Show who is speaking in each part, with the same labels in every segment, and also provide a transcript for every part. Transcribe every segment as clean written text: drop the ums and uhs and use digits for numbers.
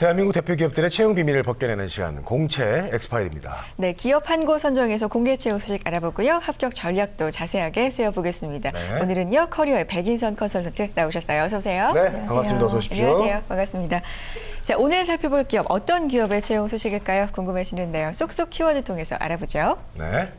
Speaker 1: 대한민국 대표 기업들의 채용 비밀을 벗겨내는 시간, 공채 엑스파일입니다.
Speaker 2: 네, 기업 한 곳 선정해서 공개 채용 소식 알아보고요. 합격 전략도 자세하게 세워보겠습니다.
Speaker 1: 네.
Speaker 2: 오늘은요, 커리어의 백인선 컨설턴트 나오셨어요. 어서 오세요.
Speaker 1: 네, 반갑습니다. 어서 오십시오.
Speaker 2: 안녕하세요. 반갑습니다. 자, 오늘 살펴볼 기업 어떤 기업의 채용 소식일까요? 궁금하시는데요. 쏙쏙 키워드 통해서 알아보죠.
Speaker 1: 네.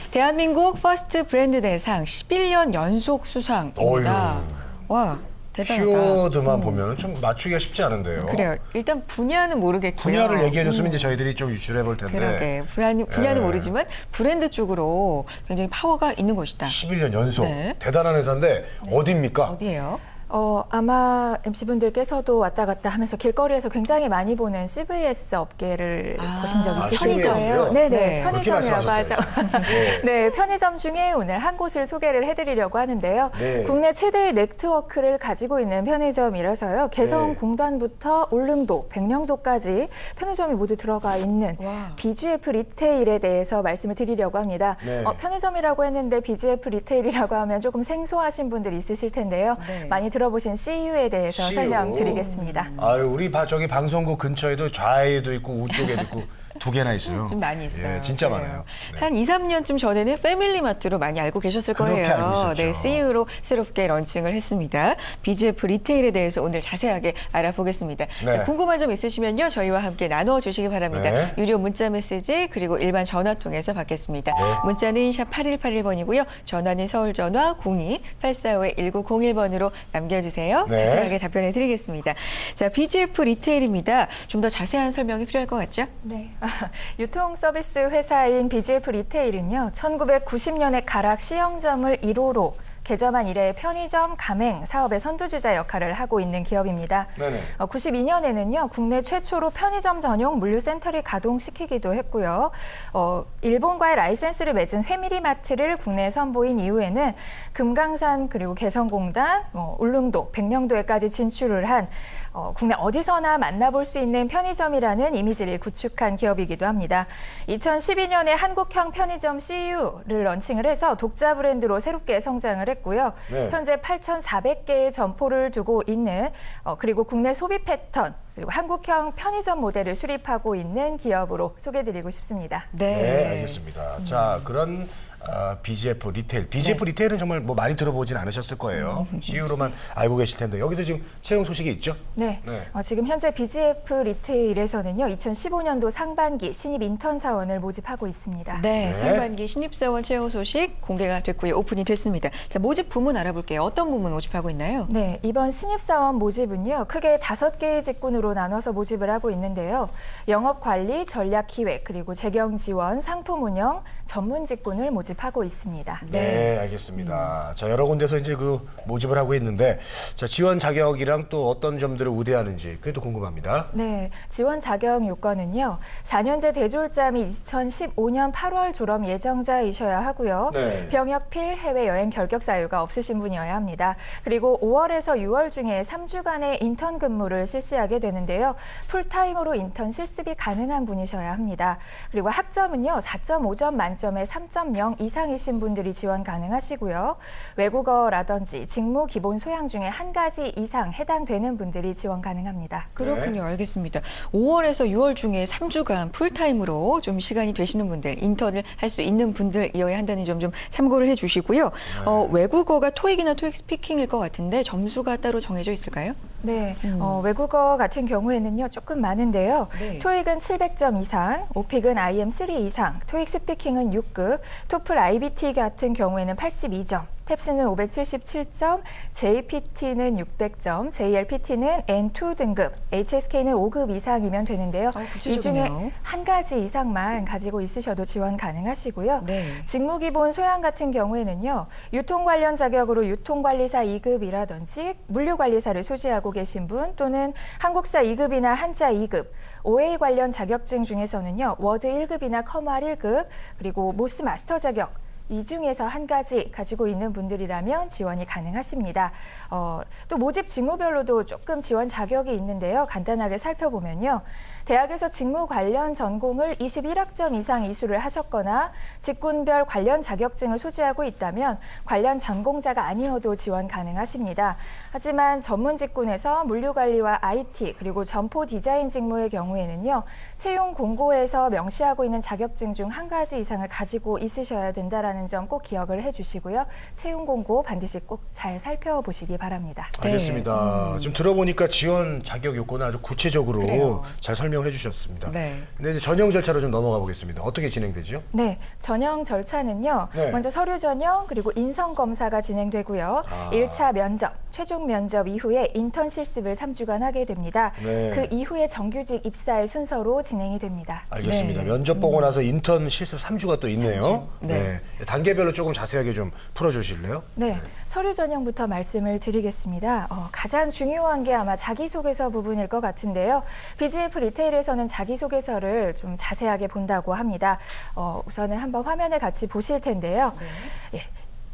Speaker 2: 대한민국 퍼스트 브랜드 대상 11년 연속 수상입니다. 와, 대단하다.
Speaker 1: 키워드만 보면 좀 맞추기가 쉽지 않은데요.
Speaker 2: 그래요. 일단 분야는 모르겠고요.
Speaker 1: 분야를 얘기해줬으면 이제 저희들이 좀 유출해 볼 텐데.
Speaker 2: 그러게. 분야는 모르지만 브랜드 쪽으로 굉장히 파워가 있는 곳이다.
Speaker 1: 11년 연속.
Speaker 2: 네.
Speaker 1: 대단한 회사인데 어디입니까?
Speaker 2: 어디예요?
Speaker 3: 아마 MC분들께서도 왔다 갔다 하면서 길거리에서 굉장히 많이 보는 CVS 업계를 보신 적 있으실
Speaker 1: 편의점이요?
Speaker 3: 거예요. 네네,
Speaker 2: 네.
Speaker 3: 편의점이라고
Speaker 1: 그렇게
Speaker 3: 하죠.
Speaker 1: 네.
Speaker 3: 네, 편의점 중에 오늘 한 곳을 소개를 해드리려고 하는데요.
Speaker 1: 네.
Speaker 3: 국내 최대의 네트워크를 가지고 있는 편의점이라서요. 개성공단부터 울릉도, 백령도까지 편의점이 모두 들어가 있는
Speaker 2: 와.
Speaker 3: BGF 리테일에 대해서 말씀을 드리려고 합니다.
Speaker 1: 네.
Speaker 3: 편의점이라고 했는데 BGF 리테일이라고 하면 조금 생소하신 분들이 있으실 텐데요.
Speaker 2: 네.
Speaker 3: 많이 들어보신 CU에 대해서
Speaker 1: CU.
Speaker 3: 설명드리겠습니다.
Speaker 1: 아유, 우리 저기 방송국 근처에도 좌에도 있고 우쪽에도 있고 두 개나 있어요.
Speaker 2: 좀 많이 있어요.
Speaker 1: 예, 진짜
Speaker 2: 그래요.
Speaker 1: 많아요. 네.
Speaker 2: 한 2, 3년쯤 전에는 패밀리마트로 많이 알고 계셨을
Speaker 1: 그렇게
Speaker 2: 거예요.
Speaker 1: 알고 있었죠.
Speaker 2: 네, CU로 새롭게 런칭을 했습니다. BGF 리테일에 대해서 오늘 자세하게 알아보겠습니다.
Speaker 1: 네.
Speaker 2: 자, 궁금한 점 있으시면요. 저희와 함께 나눠 주시기 바랍니다.
Speaker 1: 네.
Speaker 2: 유료 문자 메시지 그리고 일반 전화 통해서 받겠습니다.
Speaker 1: 네.
Speaker 2: 문자는 샵 8181번이고요. 전화는 서울 전화 02-845-1901번으로 남겨주세요.
Speaker 1: 네.
Speaker 2: 자세하게 답변해 드리겠습니다. 자, BGF 리테일입니다. 좀 더 자세한 설명이 필요할 것 같죠?
Speaker 3: 네. 유통 서비스 회사인 BGF 리테일은요, 1990년에 가락 시형점을 1호로 개점한 이래 편의점 가맹 사업의 선두주자 역할을 하고 있는 기업입니다.
Speaker 1: 네네.
Speaker 3: 92년에는요, 국내 최초로 편의점 전용 물류센터를 가동시키기도 했고요. 일본과의 라이센스를 맺은 회미리마트를 국내에 선보인 이후에는 금강산 그리고 개성공단, 울릉도, 백령도에까지 진출을 한 국내 어디서나 만나볼 수 있는 편의점이라는 이미지를 구축한 기업이기도 합니다. 2012년에 한국형 편의점 CU를 런칭을 해서 독자 브랜드로 새롭게 성장을 했고요.
Speaker 1: 네.
Speaker 3: 현재 8,400개의 점포를 두고 있는 그리고 국내 소비 패턴 그리고 한국형 편의점 모델을 수립하고 있는 기업으로 소개드리고 싶습니다.
Speaker 1: 네, 알겠습니다. 자, 그런 BGF 리테일. BGF 리테일은 정말 뭐 많이 들어보진 않으셨을 거예요. CU로만 알고 계실 텐데 여기서 지금 채용 소식이 있죠?
Speaker 3: 네.
Speaker 1: 네.
Speaker 3: 지금 현재 BGF 리테일에서는요, 2015년도 상반기 신입 인턴 사원을 모집하고 있습니다.
Speaker 2: 네,
Speaker 1: 네.
Speaker 2: 상반기 신입사원 채용 소식 공개가 됐고요. 오픈이 됐습니다. 자, 모집 부문 알아볼게요. 어떤 부문 모집하고 있나요?
Speaker 3: 네, 이번 신입사원 모집은요, 크게 5개의 직군으로 나눠서 모집을 하고 있는데요. 영업관리, 전략기획, 그리고 재경지원, 상품운영, 전문 직군을 모집하고 있습니다.
Speaker 1: 네, 알겠습니다. 자, 여러 군데서 이제 그 모집을 하고 있는데, 자, 지원 자격이랑 또 어떤 점들을 우대하는지 그게 또 궁금합니다.
Speaker 3: 네, 지원 자격 요건은요, 4년제 대졸자 및 2015년 8월 졸업 예정자이셔야 하고요.
Speaker 1: 네.
Speaker 3: 병역, 필, 해외여행 결격 사유가 없으신 분이어야 합니다. 그리고 5월에서 6월 중에 3주간의 인턴 근무를 실시하게 되는데요. 풀타임으로 인턴 실습이 가능한 분이셔야 합니다. 그리고 학점은요, 4.5점 만점에 3.0 이상이신 분들이 지원 가능하시고요. 외국어라든지 직무 기본 소양 중에 한 가지 이상 해당되는 분들이 지원 가능합니다.
Speaker 2: 그렇군요. 알겠습니다. 5월에서 6월 중에 3주간 풀타임으로 좀 시간이 되시는 분들, 인턴을 할 수 있는 분들이어야 한다는 점 좀 참고를 해주시고요. 외국어가 토익이나 토익 스피킹일 것 같은데 점수가 따로 정해져 있을까요?
Speaker 3: 네, 외국어 같은 경우에는요, 조금 많은데요.
Speaker 2: 네.
Speaker 3: 토익은 700점 이상, 오픽은 IM3 이상, 토익 스피킹은 6급, 토플 IBT 같은 경우에는 82점, 탭스는 577점, JPT는 600점, JLPT는 N2 등급, HSK는 5급 이상이면 되는데요. 이 중에
Speaker 2: 구체적이네요.
Speaker 3: 한 가지 이상만 가지고 있으셔도 지원 가능하시고요.
Speaker 2: 네.
Speaker 3: 직무 기본 소양 같은 경우에는요, 유통 관련 자격으로 유통관리사 2급이라든지 물류관리사를 소지하고 계신 분 또는 한국사 2급이나 한자 2급, OA 관련 자격증 중에서는요, 워드 1급이나 커말 1급, 그리고 모스 마스터 자격, 이 중에서 한 가지 가지고 있는 분들이라면 지원이 가능하십니다. 또 모집 직무별로도 조금 지원 자격이 있는데요. 간단하게 살펴보면요. 대학에서 직무 관련 전공을 21학점 이상 이수를 하셨거나 직군별 관련 자격증을 소지하고 있다면 관련 전공자가 아니어도 지원 가능하십니다. 하지만 전문 직군에서 물류관리와 IT 그리고 점포 디자인 직무의 경우에는요. 채용 공고에서 명시하고 있는 자격증 중 한 가지 이상을 가지고 있으셔야 된다는 점 꼭 기억을 해주시고요. 채용 공고 반드시 꼭 잘 살펴보시기 바랍니다.
Speaker 1: 알겠습니다. 지금 들어보니까 지원 자격 요건을 아주 구체적으로
Speaker 2: 그래요.
Speaker 1: 잘 설명을 해주셨습니다.
Speaker 2: 네.
Speaker 1: 근데 이제 전형 절차로 좀 넘어가 보겠습니다. 어떻게 진행되죠?
Speaker 3: 네, 전형 절차는요.
Speaker 1: 네.
Speaker 3: 먼저 서류 전형 그리고 인성 검사가 진행되고요. 1차 면접, 최종 면접 이후에 인턴 실습을 3주간 하게 됩니다.
Speaker 1: 네.
Speaker 3: 그 이후에 정규직 입사의 순서로 진행이 됩니다.
Speaker 1: 알겠습니다.
Speaker 2: 네.
Speaker 1: 면접 보고 나서 인턴 실습 3주가 또 있네요.
Speaker 2: 3주. 네.
Speaker 1: 단계별로 조금 자세하게 좀 풀어주실래요?
Speaker 3: 네, 서류 전형부터 말씀을 드리겠습니다. 가장 중요한 게 아마 자기소개서 부분일 것 같은데요. BGF 리테일에서는 자기소개서를 좀 자세하게 본다고 합니다. 우선은 한번 화면에 같이 보실 텐데요. 예.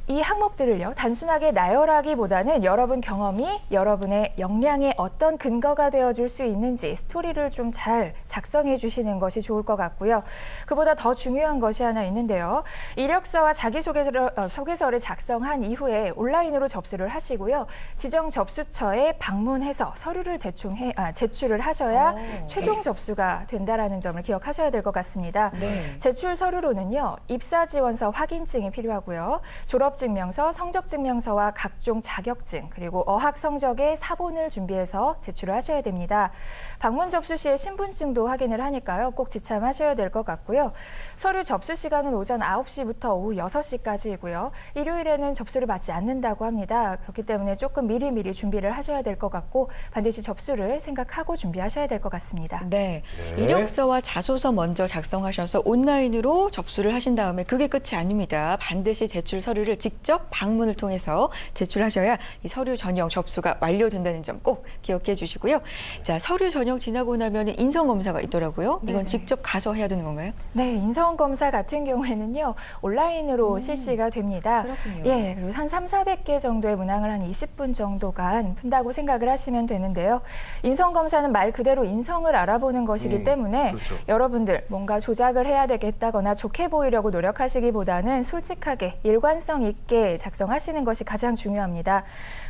Speaker 3: 이 항목들을요, 단순하게 나열하기보다는 여러분 경험이 여러분의 역량에 어떤 근거가 되어줄 수 있는지 스토리를 좀 잘 작성해 주시는 것이 좋을 것 같고요. 그보다 더 중요한 것이 하나 있는데요. 이력서와 자기소개서를 작성한 이후에 온라인으로 접수를 하시고요. 지정 접수처에 방문해서 서류를 제출을 하셔야 최종 접수가 된다는 점을 기억하셔야 될 것 같습니다.
Speaker 2: 네.
Speaker 3: 제출 서류로는요, 입사지원서 확인증이 필요하고요. 졸업증명서, 성적증명서와 각종 자격증, 그리고 어학 성적의 사본을 준비해서 제출을 하셔야 됩니다. 방문 접수 시에 신분증도 확인을 하니까요. 꼭 지참하셔야 될 것 같고요. 서류 접수 시간은 오전 9시부터 오후 6시까지이고요. 일요일에는 접수를 받지 않는다고 합니다. 그렇기 때문에 조금 미리미리 준비를 하셔야 될 것 같고 반드시 접수를 생각하고 준비하셔야 될 것 같습니다.
Speaker 2: 네.
Speaker 1: 네.
Speaker 2: 이력서와 자소서 먼저 작성하셔서 온라인으로 접수를 하신 다음에 그게 끝이 아닙니다. 반드시 제출 서류를 직접 방문을 통해서 제출하셔야 이 서류 전형 접수가 완료된다는 점 꼭 기억해 주시고요. 자, 서류 전형 지나고 나면 인성 검사가 있더라고요. 이건
Speaker 3: 네네.
Speaker 2: 직접 가서 해야 되는 건가요?
Speaker 3: 네, 인성검사 같은 경우에는요, 온라인으로 실시가 됩니다.
Speaker 2: 그렇군요.
Speaker 3: 예, 그리고 한 300~400개 정도의 문항을 한 20분 정도간 푼다고 생각을 하시면 되는데요. 인성검사는 말 그대로 인성을 알아보는 것이기 때문에
Speaker 1: 그렇죠.
Speaker 3: 여러분들 뭔가 조작을 해야 되겠다거나 좋게 보이려고 노력하시기보다는 솔직하게 일관성 있게 작성하시는 것이 가장 중요합니다.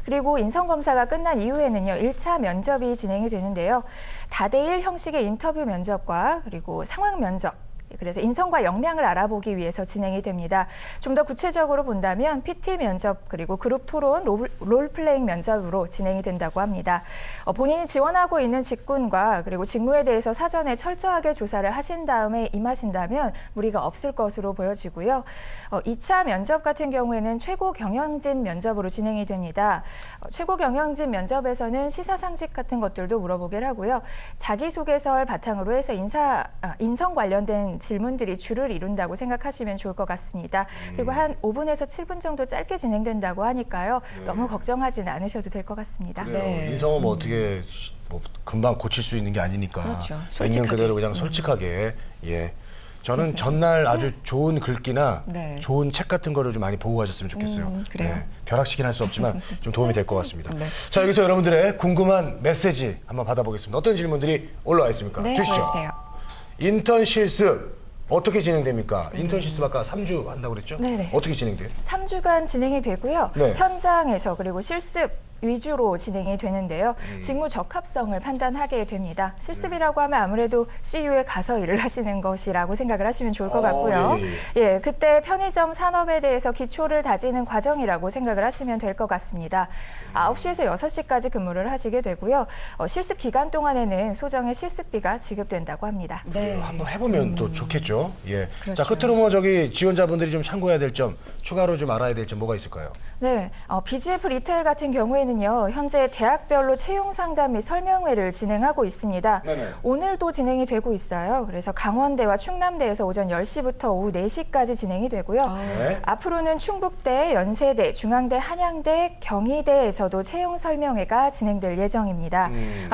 Speaker 3: 그리고 인성검사가 끝난 이후에는요, 1차 면접이 진행이 되는데요. 다대일 형식의 인터뷰 면접과 그리고 상황 면접, 그래서 인성과 역량을 알아보기 위해서 진행이 됩니다. 좀 더 구체적으로 본다면 PT 면접 그리고 그룹 토론, 롤플레잉 면접으로 진행이 된다고 합니다. 본인이 지원하고 있는 직군과 그리고 직무에 대해서 사전에 철저하게 조사를 하신 다음에 임하신다면 무리가 없을 것으로 보여지고요. 2차 면접 같은 경우에는 최고 경영진 면접으로 진행이 됩니다. 최고 경영진 면접에서는 시사상식 같은 것들도 물어보게 하고요. 자기소개서를 바탕으로 해서 인성 관련된 질문들이 주를 이룬다고 생각하시면 좋을 것 같습니다. 그리고 한 5분에서 7분 정도 짧게 진행된다고 하니까요. 너무 걱정하지는 않으셔도 될 것 같습니다.
Speaker 1: 그래요.
Speaker 3: 네.
Speaker 1: 인성은 뭐 어떻게 뭐 금방 고칠 수 있는 게 아니니까
Speaker 2: 그렇죠.
Speaker 1: 있는
Speaker 2: 솔직하게.
Speaker 1: 그대로 그냥 솔직하게 예. 저는 전날 아주 좋은 글귀나
Speaker 2: 네.
Speaker 1: 좋은 책 같은 거를 좀 많이 보고 가셨으면 좋겠어요.
Speaker 2: 그래요.
Speaker 1: 벼락치기는 할 수 없지만 좀 도움이 될 것 같습니다.
Speaker 2: 네.
Speaker 1: 자, 여기서 여러분들의 궁금한 메시지 한번 받아보겠습니다. 어떤 질문들이 올라와 있습니까?
Speaker 2: 네,
Speaker 1: 주시죠.
Speaker 2: 보여주세요.
Speaker 1: 인턴 실습 어떻게 진행됩니까? 인턴 실습 아까 3주 한다고 그랬죠?
Speaker 3: 네네.
Speaker 1: 어떻게 진행돼요?
Speaker 3: 3주간 진행이 되고요.
Speaker 1: 네.
Speaker 3: 현장에서 그리고 실습 위주로 진행이 되는데요. 직무 적합성을 판단하게 됩니다. 실습이라고 하면 아무래도 CU에 가서 일을 하시는 것이라고 생각을 하시면 좋을 것 같고요. 예, 그때 편의점 산업에 대해서 기초를 다지는 과정이라고 생각을 하시면 될 것 같습니다. 9시에서 6시까지 근무를 하시게 되고요. 실습 기간 동안에는 소정의 실습비가 지급된다고 합니다.
Speaker 2: 네.
Speaker 1: 한번 해보면 또 좋겠죠. 예.
Speaker 2: 그렇죠.
Speaker 1: 자, 끝으로 뭐 저기 지원자분들이 좀 참고해야 될 점, 추가로 좀 알아야 될 점 뭐가 있을까요?
Speaker 3: 네, BGF 리테일 같은 경우에는요, 현재 대학별로 채용 상담 및 설명회를 진행하고 있습니다.
Speaker 1: 네네.
Speaker 3: 오늘도 진행이 되고 있어요. 그래서 강원대와 충남대에서 오전 10시부터 오후 4시까지 진행이 되고요.
Speaker 1: 네.
Speaker 3: 앞으로는 충북대, 연세대, 중앙대, 한양대, 경희대에서도 채용 설명회가 진행될 예정입니다.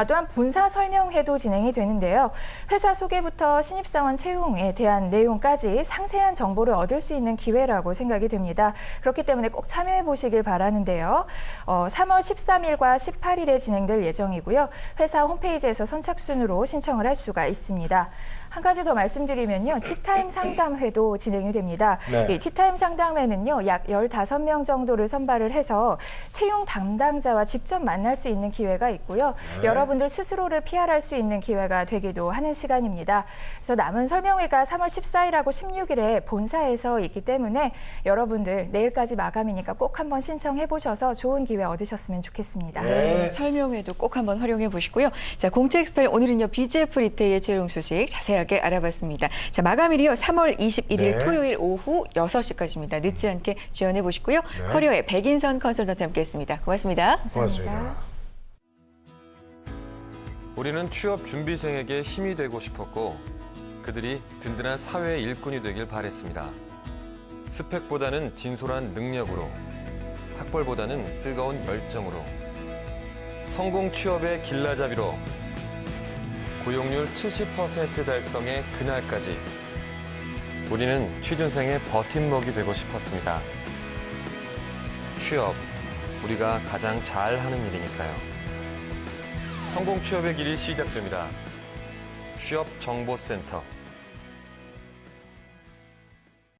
Speaker 3: 또한 본사 설명회도 진행이 되는데요. 회사 소개부터 신입사원 채용에 대한 내용까지 상세한 정보를 얻을 수 있는 기회라고 생각이 됩니다. 그렇기 때문에 꼭 참여해 보시길 바라는데요. 3월 13일과 18일에 진행될 예정이고요. 회사 홈페이지에서 선착순으로 신청을 할 수가 있습니다. 한 가지 더 말씀드리면요. 티타임 상담회도 진행이 됩니다.
Speaker 1: 네.
Speaker 3: 이 티타임 상담회는요. 약 15명 정도를 선발을 해서 채용 담당자와 직접 만날 수 있는 기회가 있고요.
Speaker 1: 네.
Speaker 3: 여러분들 스스로를 PR할 수 있는 기회가 되기도 하는 시간입니다. 그래서 남은 설명회가 3월 14일하고 16일에 본사에서 있기 때문에 여러분들 내일까지 마감이니까 꼭 한번 신청해 보셔서 좋은 기회 얻으셨으면 좋겠습니다.
Speaker 1: 네.
Speaker 2: 설명회도 꼭 한번 활용해 보시고요. 자, 공채 엑스파일 오늘은요. BGF 리테일의 채용 소식 자세하게 알아봤습니다. 자, 마감일이요. 3월 21일
Speaker 1: 네.
Speaker 2: 토요일 오후 6시까지입니다. 늦지 않게 지원해 보시고요.
Speaker 1: 네.
Speaker 2: 커리어의 백인선 컨설턴트 함께했습니다. 고맙습니다.
Speaker 1: 고맙습니다.
Speaker 4: 우리는 취업 준비생에게 힘이 되고 싶었고 그들이 든든한 사회의 일꾼이 되길 바랬습니다. 스펙보다는 진솔한 능력으로, 학벌보다는 뜨거운 열정으로, 성공 취업의 길라잡이로, 고용률 70% 달성의 그날까지 우리는 취준생의 버팀목이 되고 싶었습니다. 취업, 우리가 가장 잘하는 일이니까요. 성공 취업의 길이 시작됩니다. 취업정보센터